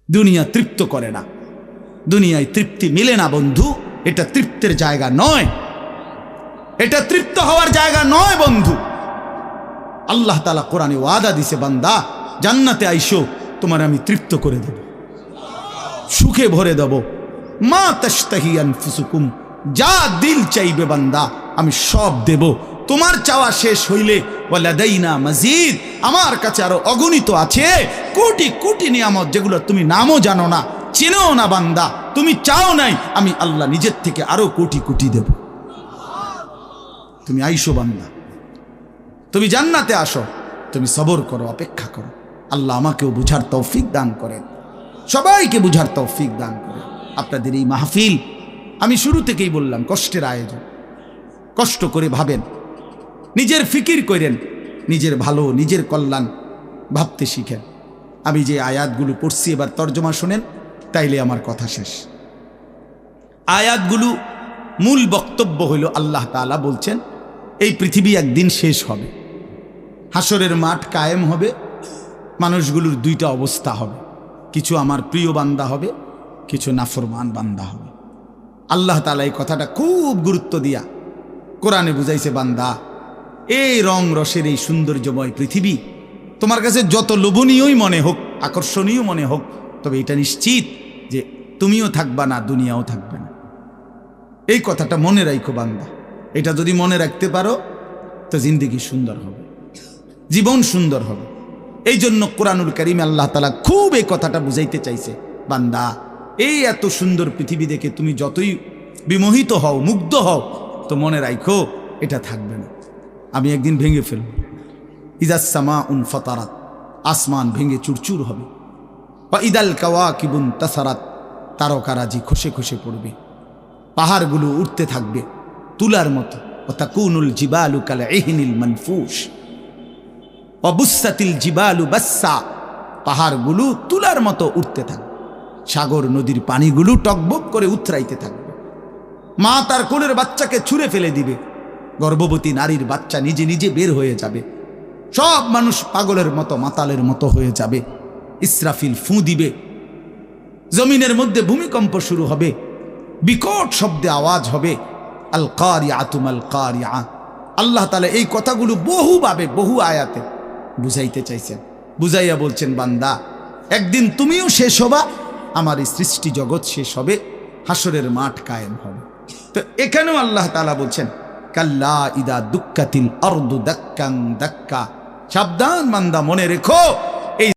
দুনিয়া তৃপ্ত করে না, দুনিয়ায় তৃপ্তি মিলে না বন্ধু। এটা তৃপ্তের জায়গা নয়, এটা তৃপ্ত হওয়ার জায়গা নয় বন্ধু। আল্লাহ তাআলা কোরআনে ওয়াদা দিছে, বান্দা জান্নাতে আইসো, তোমার আমি তৃপ্ত করে দেব, সুখে ভরে দেব। মা তাশতাহি আনফুসুকুম, যা দিল চাইবে বান্দা আমি সব দেব। তোমার চাওয়া শেষ হইলে ওয়ালাদাইনা মাজিদ, আমার কাছে আরো অগণিত আছে কোটি কোটি নিয়ামত, যেগুলো তুমি নামও জানো না, চেনেও না বান্দা। তুমি চাও নাই, আমি আল্লাহ নিজের থেকে আরো কোটি কোটি দেব। তুমি আইসো বান্দা, তুমি জান্নাতে আসো, তুমি সবর করো, অপেক্ষা করো। আল্লাহ আমাকেও বুঝার তৌফিক দান করেন, সবাইকে বুঝার তৌফিক দান করেন। আপনাদের এই মাহফিল আমি শুরু থেকেই বললাম কষ্টের আয়োজন। কষ্ট করে ভাবেন, নিজের ফিকির করেন, নিজের ভালো নিজের কল্যাণ ভাবতে শিখেন। আমি যে আয়াতগুলো পড়ছি এবার তর্জমা শোনেন, তাইলে আমার কথা শেষ। আয়াতগুলো মূল বক্তব্য হইল আল্লাহ তাআলা বলছেন এই পৃথিবী একদিন শেষ হবে, হাসরের মাঠ কায়েম হবে, মানুষগুলোর দুইটা অবস্থা হবে, কিছু আমার প্রিয় বান্দা হবে, কিছু নাফরমান বান্দা হবে। আল্লাহ তাআলা এই কথাটা খুব গুরুত্ব দিয়া কোরআনে বুঝাইছে, বান্দা এই রং রসের এই সৌন্দর্যময় পৃথিবী তোমার কাছে যত লোভনীয়ই মনে হোক, আকর্ষণীয় মনে হোক, তবে এটা নিশ্চিত যে তুমিও থাকবা না, দুনিয়াও থাকবে না। এই কথাটা মনে রাখো বান্দা। এটা যদি মনে রাখতে পারো তো জিন্দেগি সুন্দর হবে, জীবন সুন্দর হবে। এই জন্য কোরআনুল কারীমে আল্লাহ তাআলা খুব এই কথাটা বুঝাইতে চাইছে, বান্দা এই এত সুন্দর পৃথিবী দেখে তুমি যতই বিমোহিত হও, মুগ্ধ হও, তো মনে রাখো এটা থাকবে না, আমি একদিন ভেঙে ফেলব। ইদাস সামাউন ফাতারাত, আসমান ভেঙে চুরচুর হবে। বা ইদাল কাওয়াকিবুন তাসারাত, তারকারাজি খসে খসে পড়বে, পাহাড়গুলো উঠতে থাকবে তুলার মতো। ও তাকুনুল জিবালু কাল ইহনিল মানফুস, অবুসাতিল জিবালু বাসসা, পাহাড়গুলো তুলার মতো উঠতে থাকবে, সাগর নদীর পানিগুলো টকবক করে উথরাইতে থাকবে। মা তার কোলের বাচ্চাকে ছুঁড়ে ফেলে দিবে, গর্ভবতী নারীর বাচ্চা নিজে নিজে বের হয়ে যাবে, সব মানুষ পাগলের মতো মাতালের মতো হয়ে যাবে। ইসরাফিল ফু দিবে, জমিনের মধ্যে ভূমিকম্প শুরু হবে, বিকট শব্দে আওয়াজ হবে। আল কারিআতু মাল কারিআ। আল্লাহ তাআলা এই কথাগুলো বহুভাবে বহু আয়াতে বুঝাইতে চাইছেন, বুঝাইয়া বলছেন, বান্দা একদিন তুমিও শেষ হবা, আমার এই সৃষ্টি জগৎ শেষ হবে, হাসরের মাঠ কায়েম হবে। তো এখানেও আল্লাহ তাআলা বলছেন, কাল্লা ইদা দুক্কাতিল আরদু দাক্কান দাক্কা, সাবধান বান্দা মনে রেখো